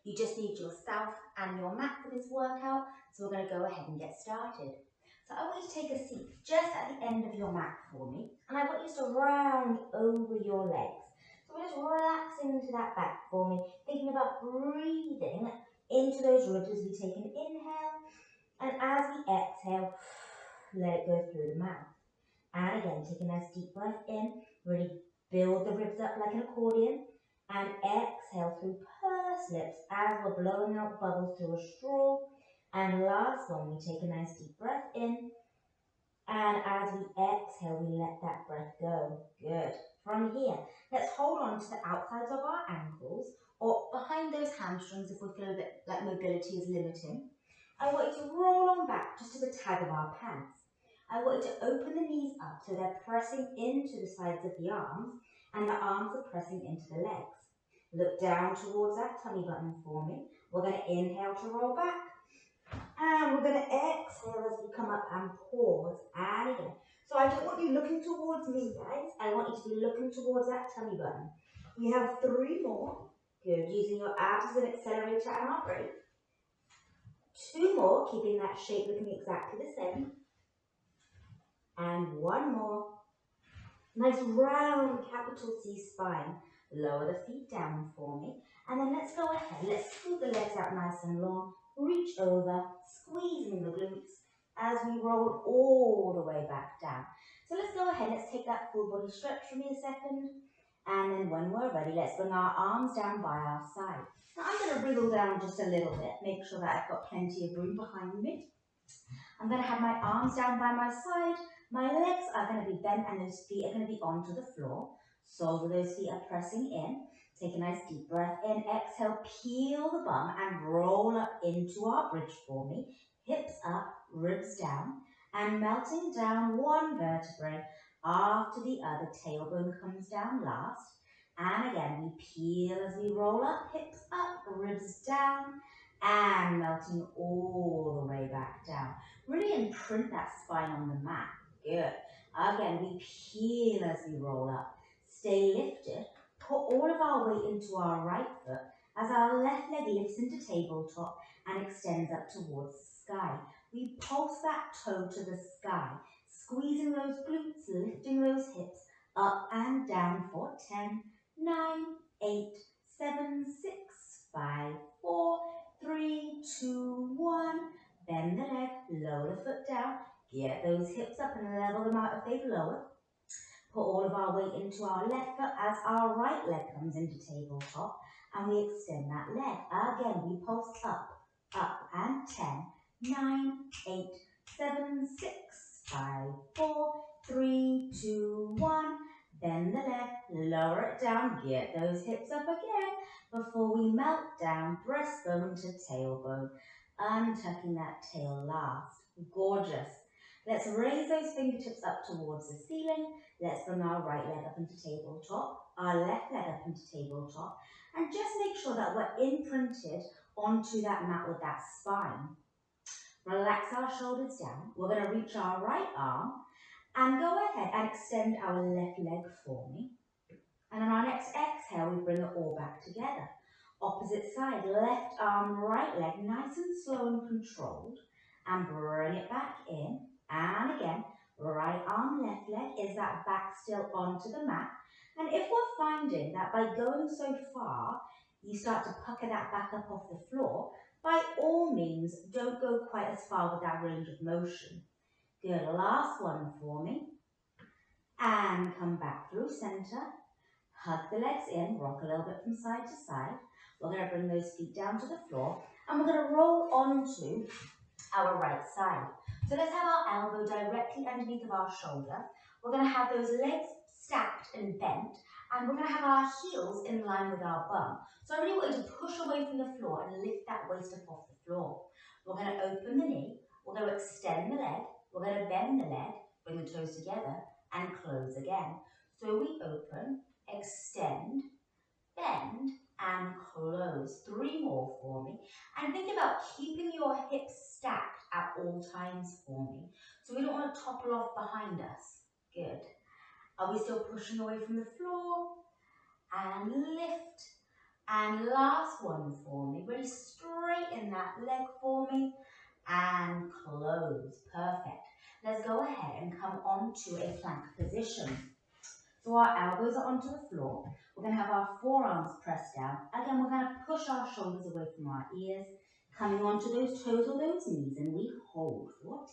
You just need yourself and your mat for this workout, so we're going to go ahead and get started. So I want you to take a seat just at the end of your mat for me, and I want you to round over your legs. So we're just relaxing into that back for me, thinking about breathing into those ribs as we take an inhale, and as we exhale, let it go through the mouth. And again, take a nice deep breath in, really build the ribs up like an accordion, and exhale through pursed lips as we're blowing out bubbles through a straw. And last one, we take a nice deep breath in, and as we exhale, we let that breath go. Good. From here, let's hold on to the outsides of our ankles or behind those hamstrings if we feel a bit like mobility is limiting. I want you to roll on back just to the tag of our pants. I want you to open the knees up so they're pressing into the sides of the arms and the arms are pressing into the legs. Look down towards that tummy button for me. We're going to inhale to roll back. And we're going to exhale as we come up and pause. And again. So I don't want you looking towards me, guys. I want you to be looking towards that tummy button. We have 3 more. Good. Using your abs as an accelerator and our break. 2 more, keeping that shape looking exactly the same. And 1 more. Nice round capital C spine. Lower the feet down for me. And then let's go ahead. Let's scoot the legs out nice and long. Reach over, squeezing the glutes as we roll all the way back down. So let's go ahead. Let's take that full body stretch for me a second. And then when we're ready, let's bring our arms down by our side. Now I'm going to wriggle down just a little bit. Make sure that I've got plenty of room behind me. I'm going to have my arms down by my side. My legs are going to be bent and those feet are going to be onto the floor. Soles of those feet are pressing in. Take a nice deep breath in. Exhale, peel the bum and roll up into our bridge for me. Hips up, ribs down, and melting down one vertebrae after the other. Tailbone comes down last. And again, we peel as we roll up, hips up, ribs down, and melting all the way back down. Really imprint that spine on the mat. Good. Again, we peel as we roll up. Stay lifted. Put all of our weight into our right foot as our left leg lifts into tabletop and extends up towards the sky. We pulse that toe to the sky, squeezing those glutes, lifting those hips up and down for 10, 9, 8, 7, 6, 5, 4, 3, 2, 1. Bend the leg, lower the foot down, get those hips up and level them out if they've lowered. Put all of our weight into our left foot as our right leg comes into tabletop and we extend that leg. Again, we pulse up, up and 10, 9, 8, 7, 6, 5, 4, 3, 2, 1. Bend the leg, lower it down, get those hips up again before we melt down, breastbone to tailbone, untucking that tail last. Gorgeous. Let's raise those fingertips up towards the ceiling. Let's bring our right leg up into tabletop, our left leg up into tabletop, and just make sure that we're imprinted onto that mat with that spine. Relax our shoulders down. We're going to reach our right arm and go ahead and extend our left leg for me. And on our next exhale, we bring it all back together. Opposite side, left arm, right leg, nice and slow and controlled, and bring it back in. And again, right arm, left leg, is that back still onto the mat? And if we're finding that by going so far, you start to pucker that back up off the floor, by all means, don't go quite as far with that range of motion. Good, last one for me. And come back through center. Hug the legs in, rock a little bit from side to side. We're going to bring those feet down to the floor, and we're going to roll onto our right side. So let's have our elbow directly underneath of our shoulder. We're going to have those legs stacked and bent, and we're going to have our heels in line with our bum. So I really want you to push away from the floor and lift that waist up off the floor. We're going to open the knee, we're going to extend the leg, we're going to bend the leg, bring the toes together, and close again. So we open, extend, bend, and close. 3 more for me. And think about keeping your hips stacked at all times for me. So we don't want to topple off behind us. Good. Are we still pushing away from the floor? And lift. And last one for me. Really really straighten that leg for me and close. Perfect. Let's go ahead and come onto a plank position. So our elbows are onto the floor. We're going to have our forearms pressed down. Again, we're going to push our shoulders away from our ears, coming onto those toes or those knees, and we hold for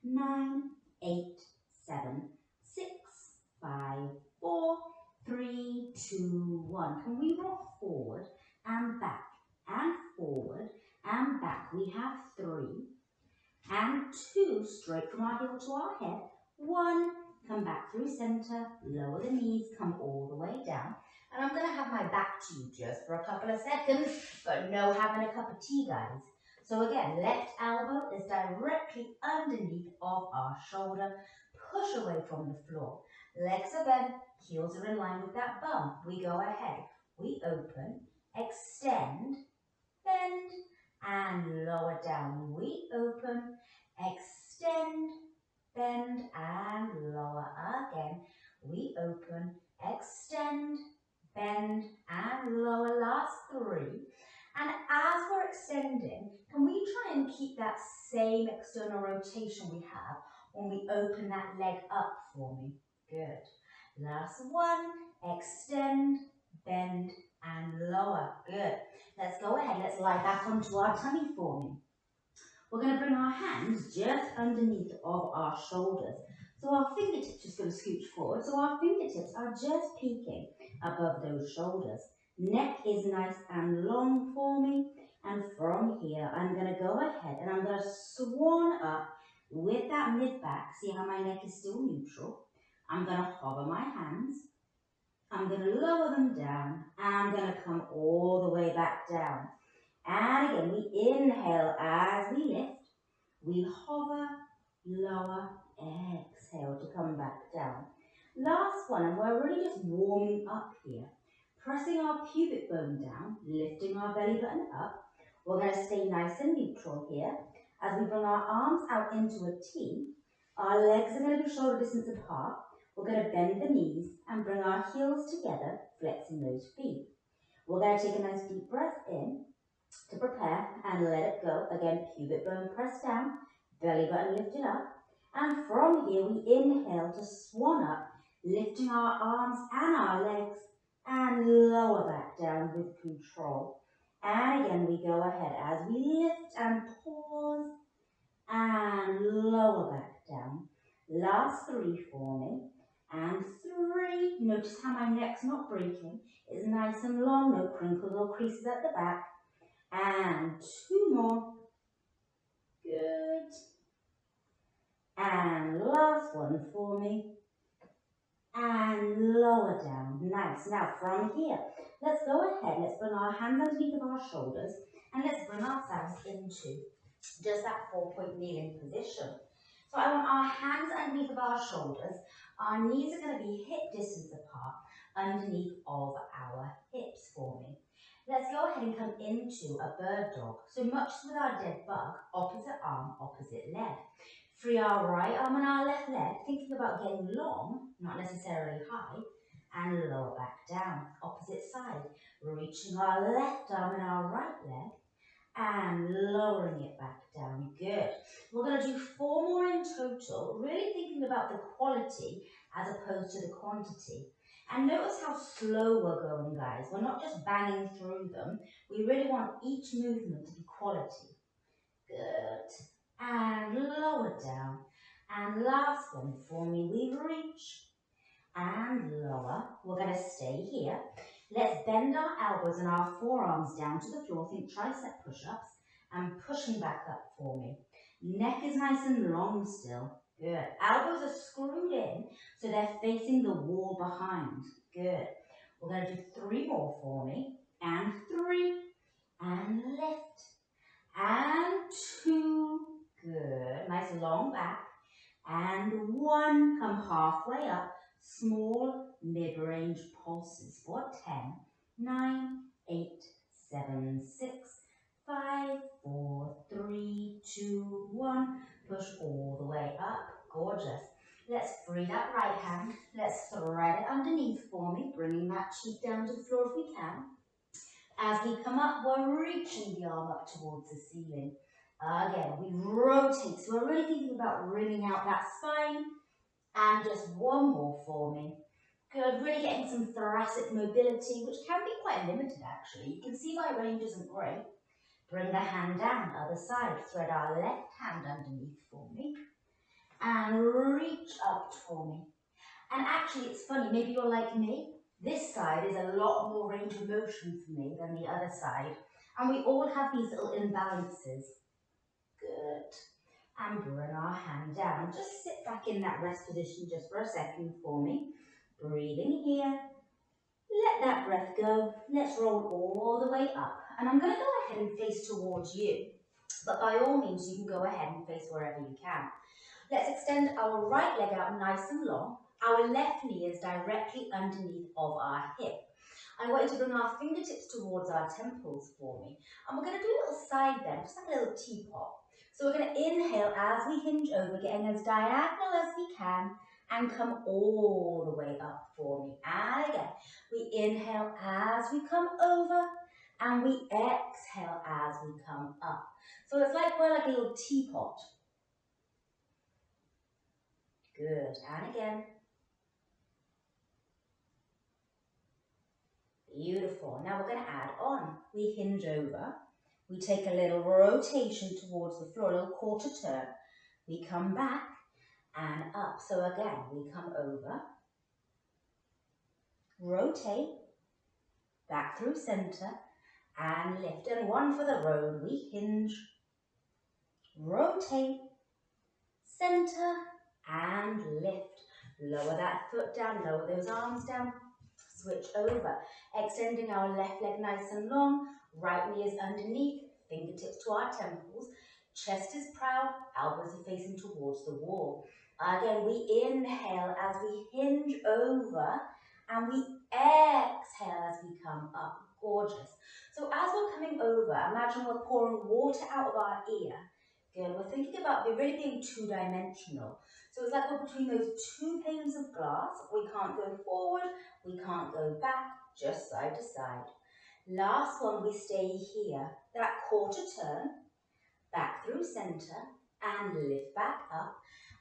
10, 9, 8, 7, 6, 5, 4, 3, 2, 1. Can we rock forward and back and forward and back? We have 3 and 2, straight from our heel to our head. 1, come back through center, lower the knees, come all the way down. And I'm going to have my back to you just for a couple of seconds, but no having a cup of tea, guys. So again, left elbow is directly underneath of our shoulder. Push away from the floor. Legs are bent, heels are in line with that bum. We go ahead. We open, extend, bend, and lower down. We open, extend, bend, and lower again. We open, extend, bend, and lower. Last 3. And as we're extending, can we try and keep that same external rotation we have when we open that leg up for me? Good. Last 1, extend, bend, and lower. Good. Let's go ahead. Let's lie back onto our tummy for me. We're going to bring our hands just underneath of our shoulders. So our fingertips just going to scooch forward. So our fingertips are just peeking above those shoulders. Neck is nice and long for me. And from here, I'm going to go ahead and I'm going to swan up with that mid-back. See how my neck is still neutral? I'm going to hover my hands. I'm going to lower them down. And I'm going to come all the way back down. And again, we inhale as we lift. We hover, lower, exhale to come back down. Last one, and we're really just warming up here. Pressing our pubic bone down, lifting our belly button up. We're going to stay nice and neutral here. As we bring our arms out into a T, our legs are going to be shoulder distance apart. We're going to bend the knees and bring our heels together, flexing those feet. We're going to take a nice deep breath in to prepare and let it go. Again, pubic bone pressed down, belly button lifted up. And from here, we inhale to swan up, lifting our arms and our legs and lower back down with control. And again, we go ahead as we lift and pause and lower back down. Last 3 for me. And 3. Notice how my neck's not breaking. It's nice and long, no crinkles or creases at the back. And 2 more. Good. And last one for me. And lower down. Nice. Now from here, let's go ahead. Let's bring our hands underneath of our shoulders. And let's bring ourselves into just that 4-point kneeling position. So I want our hands underneath of our shoulders. Our knees are going to be hip distance apart underneath of our hips for me. Let's go ahead and come into a bird dog. So much with our dead bug, opposite arm, opposite leg. Free our right arm and our left leg, thinking about getting long, not necessarily high, and lower back down. Opposite side, reaching our left arm and our right leg, and lowering it back down. Good. We're going to do 4 more in total, really thinking about the quality as opposed to the quantity. And notice how slow we're going, guys. We're not just banging through them. We really want each movement to be quality. Good. And lower down. And last one for me. We reach and lower. We're going to stay here. Let's bend our elbows and our forearms down to the floor. Think tricep push-ups. And pushing back up for me. Neck is nice and long still. Good. Elbows are screwed in, so they're facing the wall behind. Good. We're going to do 3 more for me. And 3. And lift. And 2. Good. Nice long back. And 1. Come halfway up. Small mid-range pulses for 10, 9, 8, 7, 6, 5, 4, 3, 2, 1. Push all the way up. Gorgeous. Let's free that right hand. Let's thread it underneath for me, bringing that cheek down to the floor if we can. As we come up, we're reaching the arm up towards the ceiling. Again, we rotate. So we're really thinking about wringing out that spine. And just one more for me. Good, really getting some thoracic mobility, which can be quite limited actually. You can see my range isn't great. Bring the hand down, other side. Thread our left hand underneath for me. And reach up for me. And actually, it's funny, maybe you're like me. This side is a lot more range of motion for me than the other side. And we all have these little imbalances. Good. And bring our hand down. Just sit back in that rest position just for a second for me. Breathing here. Let that breath go. Let's roll all the way up. And I'm going to go ahead and face towards you. But by all means, you can go ahead and face wherever you can. Let's extend our right leg out nice and long. Our left knee is directly underneath of our hip. I want you to bring our fingertips towards our temples for me. And we're going to do a little side bend, just like a little teapot. So we're going to inhale as we hinge over, getting as diagonal as we can, and come all the way up for me. And again, we inhale as we come over, and we exhale as we come up. So it's like we're like a little teapot. Good, and again. Beautiful. Now we're going to add on. We hinge over. We take a little rotation towards the floor, a little quarter turn. We come back and up. So again, we come over, rotate, back through center, and lift. And one for the road. We hinge, rotate, center, and lift. Lower that foot down, lower those arms down. Switch over, extending our left leg nice and long, right knee is underneath, fingertips to our temples, chest is proud, elbows are facing towards the wall. Again, we inhale as we hinge over, and we exhale as we come up. Gorgeous. So as we're coming over, imagine we're pouring water out of our ear. Good, we're thinking about really being two-dimensional. So it's like we're between those two panes of glass. We can't go forward, we can't go back, just side to side. Last one, we stay here. That quarter turn, back through center, and lift back up.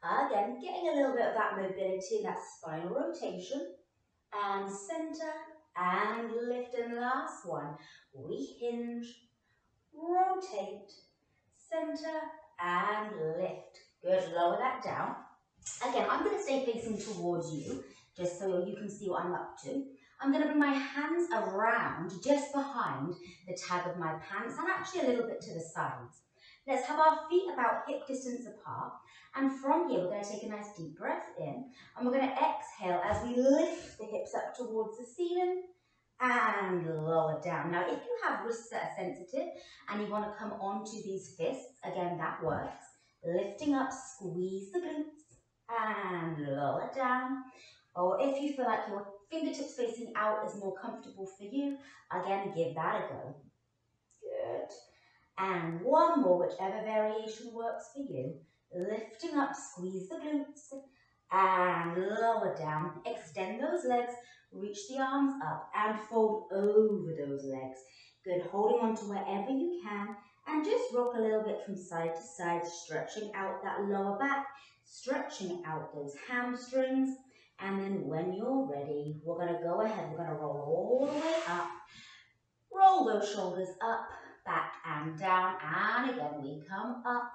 Again, getting a little bit of that mobility and that spinal rotation. And center, and lift. And last one, we hinge, rotate, center, and lift. Good, lower that down. Again, I'm going to stay facing towards you, just so you can see what I'm up to. I'm going to bring my hands around, just behind the tag of my pants, and actually a little bit to the sides. Let's have our feet about hip distance apart. And from here, we're going to take a nice deep breath in, and we're going to exhale as we lift the hips up towards the ceiling and lower down. Now, if you have wrists that are sensitive and you want to come onto these fists, again, that works. Lifting up, squeeze the glutes and lower down. Or if you feel like your fingertips facing out is more comfortable for you, again, give that a go. Good. And one more, whichever variation works for you. Lifting up, squeeze the glutes and lower down. Extend those legs, reach the arms up and fold over those legs. Good, holding on to wherever you can. And just rock a little bit from side to side, stretching out that lower back, stretching out those hamstrings. And then when you're ready, we're going to go ahead, we're going to roll all the way up. Roll those shoulders up, back and down. And again, we come up,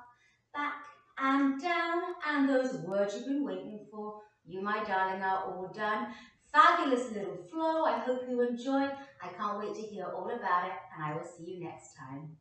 back and down. And those words you've been waiting for, you, my darling, are all done. Fabulous little flow. I hope you enjoy. I can't wait to hear all about it. And I will see you next time.